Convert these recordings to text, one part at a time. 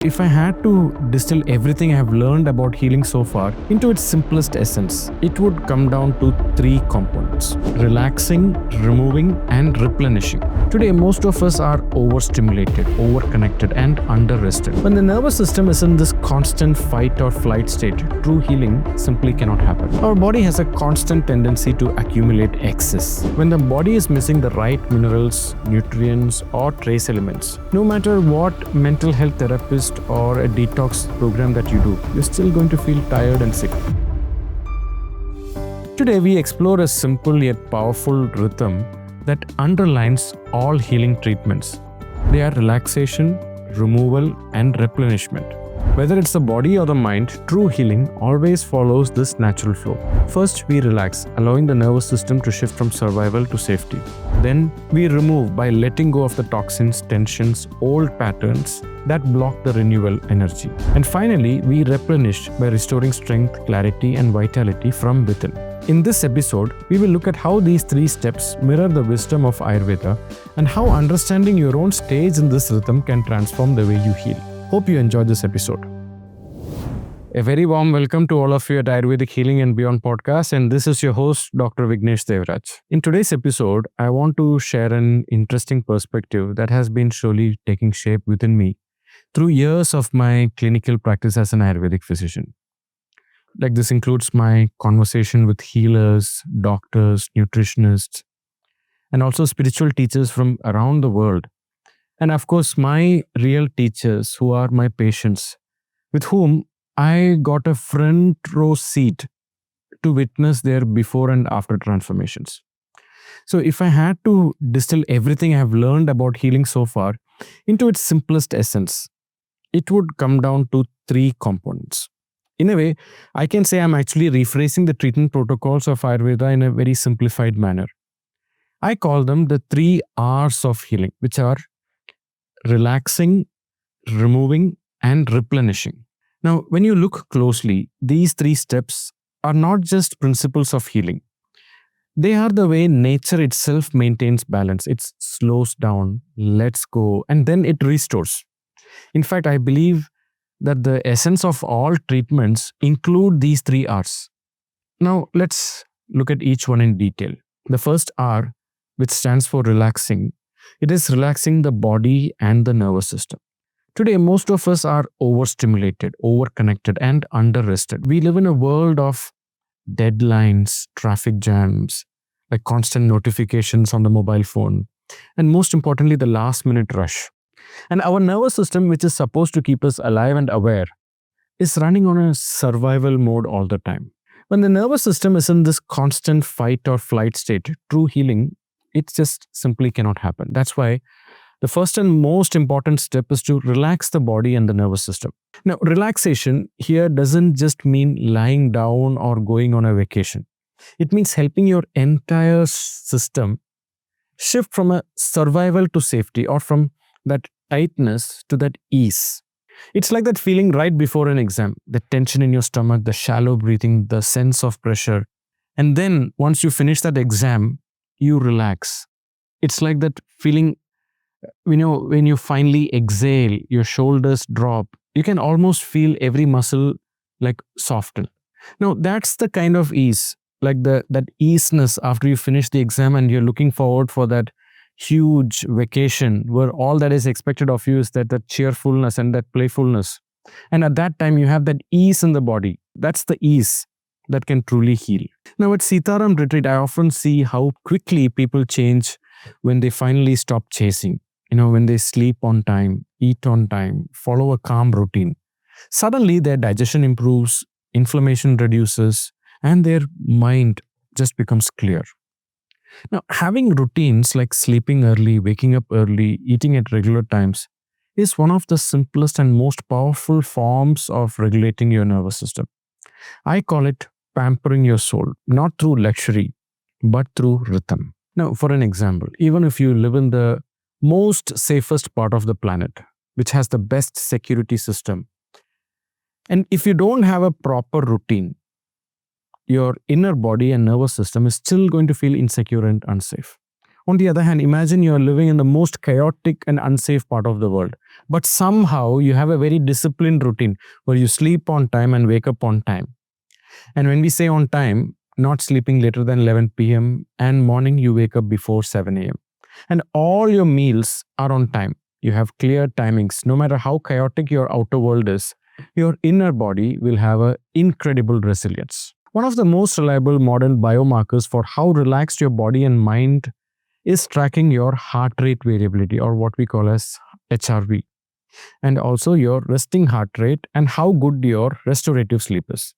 If I had to distill everything I have learned about healing so far into its simplest essence, it would come down to three components: relaxing, removing, and replenishing. Today, most of us are overstimulated, overconnected, and underrested. When the nervous system is in this constant fight or flight state, true healing simply cannot happen. Our body has a constant tendency to accumulate excess. When the body is missing the right minerals, nutrients, or trace elements, no matter what mental health therapist or a detox program that you do, you're still going to feel tired and sick. Today, we explore a simple yet powerful rhythm that underlines all healing treatments. They are relaxation, removal, and replenishment. Whether it's the body or the mind, true healing always follows this natural flow. First, we relax, allowing the nervous system to shift from survival to safety. Then, we remove by letting go of the toxins, tensions, old patterns that block the renewal energy. And finally, we replenish by restoring strength, clarity, and vitality from within. In this episode, we will look at how these three steps mirror the wisdom of Ayurveda and how understanding your own stage in this rhythm can transform the way you heal. Hope you enjoyed this episode. A very warm welcome to all of you at Ayurvedic Healing and Beyond podcast, and this is your host, Dr. Vignesh Devraj. In today's episode, I want to share an interesting perspective that has been slowly taking shape within me through years of my clinical practice as an Ayurvedic physician. Like this includes my conversation with healers, doctors, nutritionists, and also spiritual teachers from around the world. And of course, my real teachers who are my patients, with whom I got a front row seat to witness their before and after transformations. So if I had to distill everything I have learned about healing so far into its simplest essence, it would come down to three components. In a way, I can say I'm actually rephrasing the treatment protocols of Ayurveda in a very simplified manner. I call them the 3 R's of healing, which are relaxing, removing, and replenishing. Now, when you look closely, these 3 steps are not just principles of healing. They are the way nature itself maintains balance. It slows down, lets go, and then it restores. In fact, I believe that the essence of all treatments include these 3 R's. Now, let's look at each one in detail. The first R, which stands for relaxing, it is relaxing the body and the nervous system. Today, most of us are overstimulated, overconnected, and underrested. We live in a world of deadlines, traffic jams, like constant notifications on the mobile phone, and most importantly, the last-minute rush. And our nervous system, which is supposed to keep us alive and aware, is running on a survival mode all the time. When the nervous system is in this constant fight or flight state, true healing, it just simply cannot happen. That's why the first and most important step is to relax the body and the nervous system. Now, relaxation here doesn't just mean lying down or going on a vacation. It means helping your entire system shift from a survival to safety, or from that tightness to that ease. It's like that feeling right before an exam, the tension in your stomach, the shallow breathing, the sense of pressure. And then once you finish that exam, you relax. It's like that feeling, when you finally exhale, your shoulders drop. You can almost feel every muscle like soften. Now, that's the kind of ease, like that easiness after you finish the exam and you're looking forward for that huge vacation where all that is expected of you is that cheerfulness and that playfulness. And at that time, you have that ease in the body. That's the ease that can truly heal. Now, at Sitaram retreat, I often see how quickly people change when they finally stop chasing. When they sleep on time, eat on time, follow a calm routine. Suddenly, their digestion improves, inflammation reduces, and their mind just becomes clear. Now, having routines like sleeping early, waking up early, eating at regular times is one of the simplest and most powerful forms of regulating your nervous system. I call it pampering your soul, not through luxury, but through rhythm. Now, for an example, even if you live in the most safest part of the planet, which has the best security system, and if you don't have a proper routine, your inner body and nervous system is still going to feel insecure and unsafe. On the other hand, imagine you are living in the most chaotic and unsafe part of the world, but somehow you have a very disciplined routine where you sleep on time and wake up on time. And when we say on time, not sleeping later than 11 p.m. and morning you wake up before 7 a.m. And all your meals are on time. You have clear timings. No matter how chaotic your outer world is, your inner body will have an incredible resilience. One of the most reliable modern biomarkers for how relaxed your body and mind is tracking your heart rate variability, or what we call as HRV, and also your resting heart rate and how good your restorative sleep is.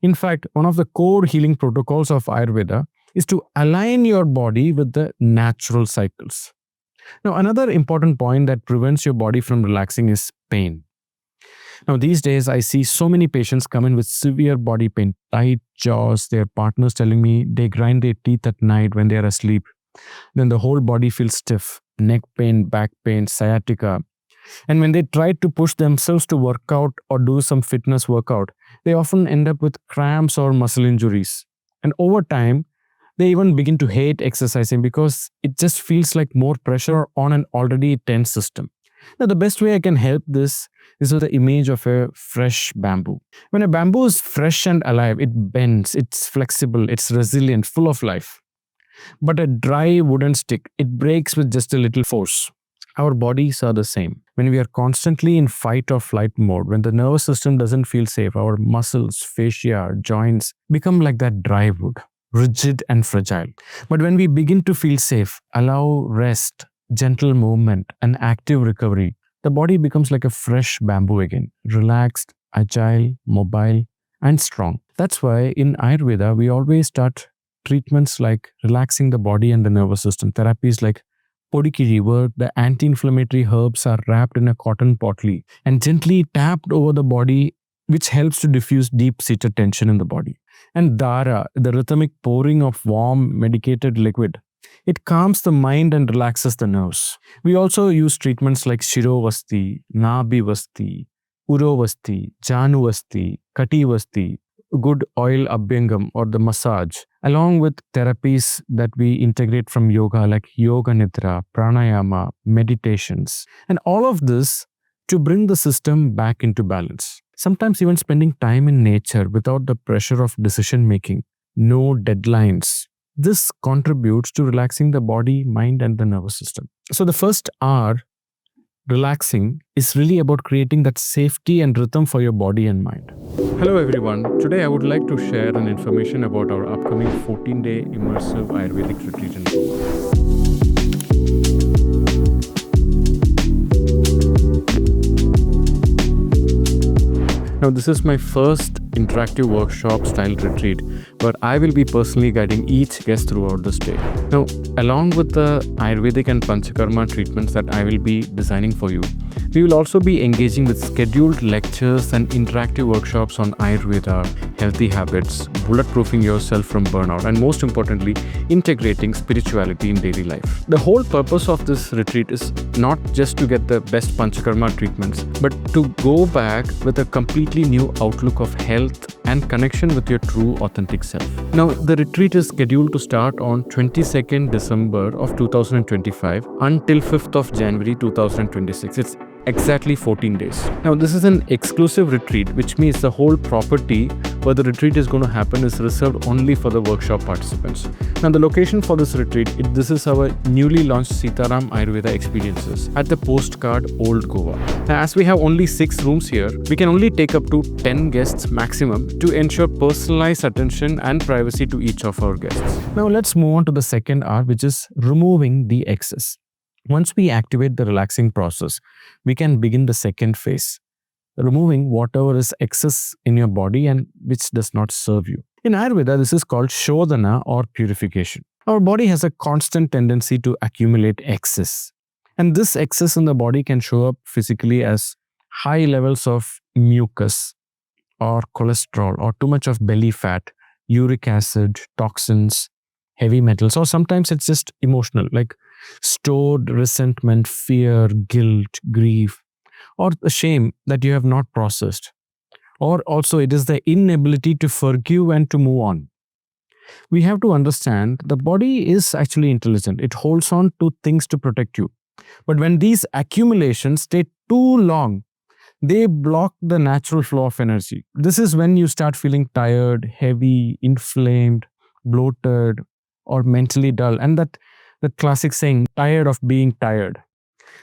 In fact, one of the core healing protocols of Ayurveda is to align your body with the natural cycles. Now, another important point that prevents your body from relaxing is pain. Now, these days, I see so many patients come in with severe body pain, tight jaws, their partners telling me they grind their teeth at night when they are asleep. Then the whole body feels stiff, neck pain, back pain, sciatica. And when they try to push themselves to work out or do some fitness workout, they often end up with cramps or muscle injuries. And over time, they even begin to hate exercising because it just feels like more pressure on an already tense system. Now, the best way I can help this is with the image of a fresh bamboo. When a bamboo is fresh and alive, it bends, it's flexible, it's resilient, full of life. But a dry wooden stick, it breaks with just a little force. Our bodies are the same. When we are constantly in fight or flight mode, when the nervous system doesn't feel safe, our muscles, fascia, joints become like that dry wood, rigid and fragile. But when we begin to feel safe, allow rest, gentle movement, and active recovery, the body becomes like a fresh bamboo again, relaxed, agile, mobile, and strong. That's why in Ayurveda, we always start treatments like relaxing the body and the nervous system. Therapies like Podikiri, where the anti-inflammatory herbs are wrapped in a cotton potli and gently tapped over the body, which helps to diffuse deep-seated tension in the body. And Dara, the rhythmic pouring of warm, medicated liquid, it calms the mind and relaxes the nerves. We also use treatments like Shirovasti, Nabhivasti, Urovasti, Januvasti, Kativasti, good oil abhyangam or the massage, along with therapies that we integrate from yoga like yoga nidra, pranayama, meditations, and all of this to bring the system back into balance. Sometimes even spending time in nature without the pressure of decision making, no deadlines. This contributes to relaxing the body, mind, and the nervous system. So the first R, relaxing, is really about creating that safety and rhythm for your body and mind. Hello everyone. Today I would like to share an information about our upcoming 14-day immersive Ayurvedic retreat in Goa. Now, this is my first interactive workshop style retreat, but I will be personally guiding each guest throughout the stay. Now, along with the Ayurvedic and Panchakarma treatments that I will be designing for you, we will also be engaging with scheduled lectures and interactive workshops on Ayurveda, healthy habits, bulletproofing yourself from burnout, and most importantly, integrating spirituality in daily life. The whole purpose of this retreat is not just to get the best Panchakarma treatments, but to go back with a completely new outlook of health and connection with your true authentic self. Now, the retreat is scheduled to start on 22nd December of 2025 until 5th of January 2026. It's exactly 14 days. Now, this is an exclusive retreat, which means the whole property where the retreat is going to happen is reserved only for the workshop participants. Now, the location for this retreat, this is our newly launched Sitaram Ayurveda experiences at the Postcard, Old Goa. Now, as we have only 6 rooms here, we can only take up to 10 guests maximum to ensure personalized attention and privacy to each of our guests. Now, let's move on to the second R, which is removing the excess. Once we activate the relaxing process, we can begin the second phase, removing whatever is excess in your body and which does not serve you. In Ayurveda, this is called Shodhana or purification. Our body has a constant tendency to accumulate excess. And this excess in the body can show up physically as high levels of mucus or cholesterol or too much of belly fat, uric acid, toxins, heavy metals, or sometimes it's just emotional, like stored resentment, fear, guilt, grief, or the shame that you have not processed. Or also it is the inability to forgive and to move on. We have to understand the body is actually intelligent. It holds on to things to protect you. But when these accumulations stay too long, they block the natural flow of energy. This is when you start feeling tired, heavy, inflamed, bloated, or mentally dull. And that classic saying, tired of being tired.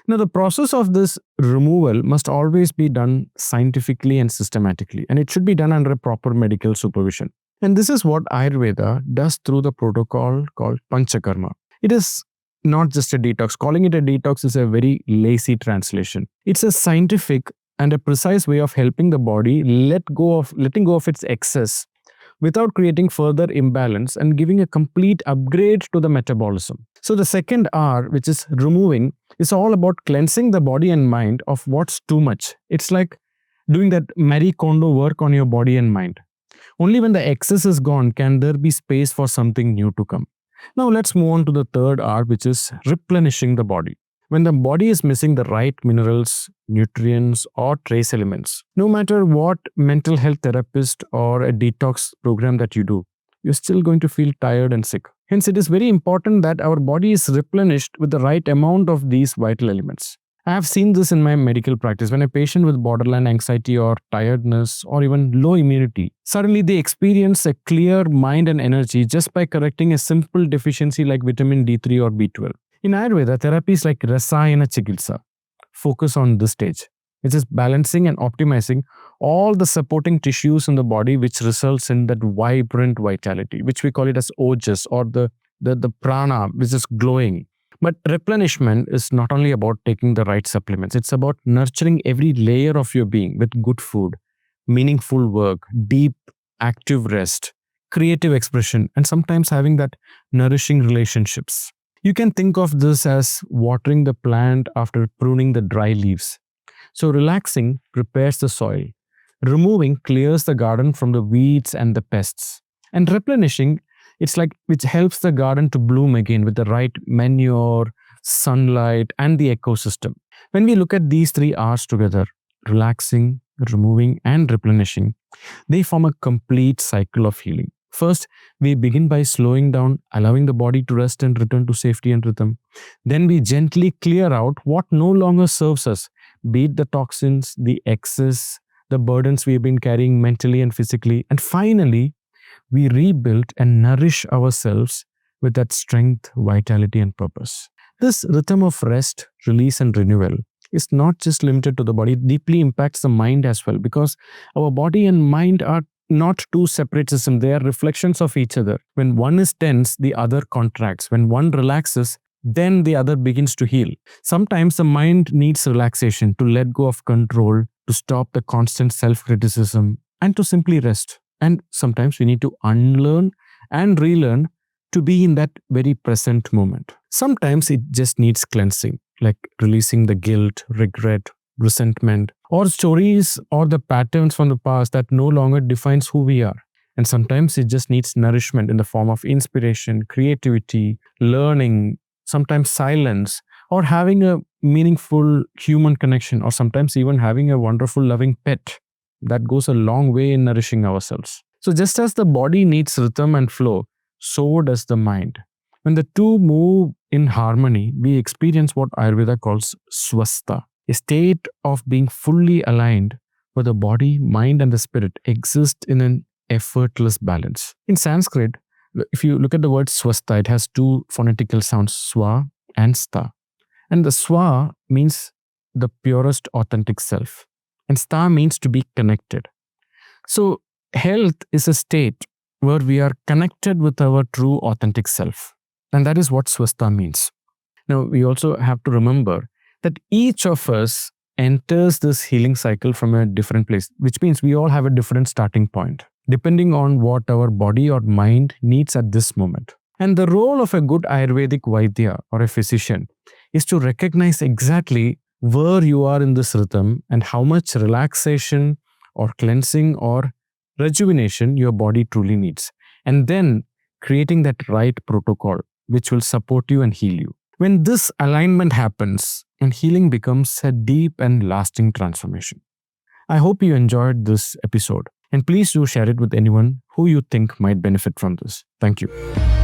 Now, the process of this removal must always be done scientifically and systematically, and it should be done under a proper medical supervision. And this is what Ayurveda does through the protocol called Panchakarma. It is not just a detox. Calling it a detox is a very lazy translation. It's a scientific and a precise way of helping the body letting go of its excess without creating further imbalance and giving a complete upgrade to the metabolism. So the second R, which is removing, is all about cleansing the body and mind of what's too much. It's like doing that Marie Kondo work on your body and mind. Only when the excess is gone can there be space for something new to come. Now let's move on to the third R, which is replenishing the body. When the body is missing the right minerals, nutrients, or trace elements, no matter what mental health therapist or a detox program that you do, you're still going to feel tired and sick. Hence, it is very important that our body is replenished with the right amount of these vital elements. I have seen this in my medical practice. When a patient with borderline anxiety or tiredness or even low immunity, suddenly they experience a clear mind and energy just by correcting a simple deficiency like vitamin D3 or B12. In Ayurveda, therapies like Rasayana Chikitsa focus on this stage, which is balancing and optimizing all the supporting tissues in the body, which results in that vibrant vitality, which we call it as ojas, or the prana, which is glowing. But replenishment is not only about taking the right supplements, it's about nurturing every layer of your being with good food, meaningful work, deep, active rest, creative expression, and sometimes having that nourishing relationships. You can think of this as watering the plant after pruning the dry leaves. So relaxing prepares the soil. Removing clears the garden from the weeds and the pests. And replenishing, it's like which helps the garden to bloom again with the right manure, sunlight, and the ecosystem. When we look at these three R's together, relaxing, removing, and replenishing, they form a complete cycle of healing. First, we begin by slowing down, allowing the body to rest and return to safety and rhythm. Then we gently clear out what no longer serves us, be it the toxins, the excess, the burdens we've been carrying mentally and physically. And finally, we rebuild and nourish ourselves with that strength, vitality, and purpose. This rhythm of rest, release, and renewal is not just limited to the body, it deeply impacts the mind as well, because our body and mind are not two separate systems. They are reflections of each other. When one is tense, the other contracts. When one relaxes, then the other begins to heal. Sometimes the mind needs relaxation to let go of control, to stop the constant self-criticism, and to simply rest. And sometimes we need to unlearn and relearn to be in that very present moment. Sometimes it just needs cleansing, like releasing the guilt, regret, resentment, or stories or the patterns from the past that no longer defines who we are. And sometimes it just needs nourishment in the form of inspiration, creativity, learning, sometimes silence, or having a meaningful human connection, or sometimes even having a wonderful, loving pet. That goes a long way in nourishing ourselves. So just as the body needs rhythm and flow, so does the mind. When the two move in harmony, we experience what Ayurveda calls Swastha, a state of being fully aligned where the body, mind, and the spirit exist in an effortless balance. In Sanskrit, if you look at the word Swastha, it has two phonetical sounds, Swa and Sta. And the Swa means the purest, authentic self. And Sta means to be connected. So health is a state where we are connected with our true, authentic self. And that is what Swastha means. Now, we also have to remember that each of us enters this healing cycle from a different place, which means we all have a different starting point, depending on what our body or mind needs at this moment. And the role of a good Ayurvedic Vaidya or a physician is to recognize exactly where you are in this rhythm and how much relaxation or cleansing or rejuvenation your body truly needs. And then creating that right protocol which will support you and heal you. When this alignment happens, and healing becomes a deep and lasting transformation. I hope you enjoyed this episode. And please do share it with anyone who you think might benefit from this. Thank you.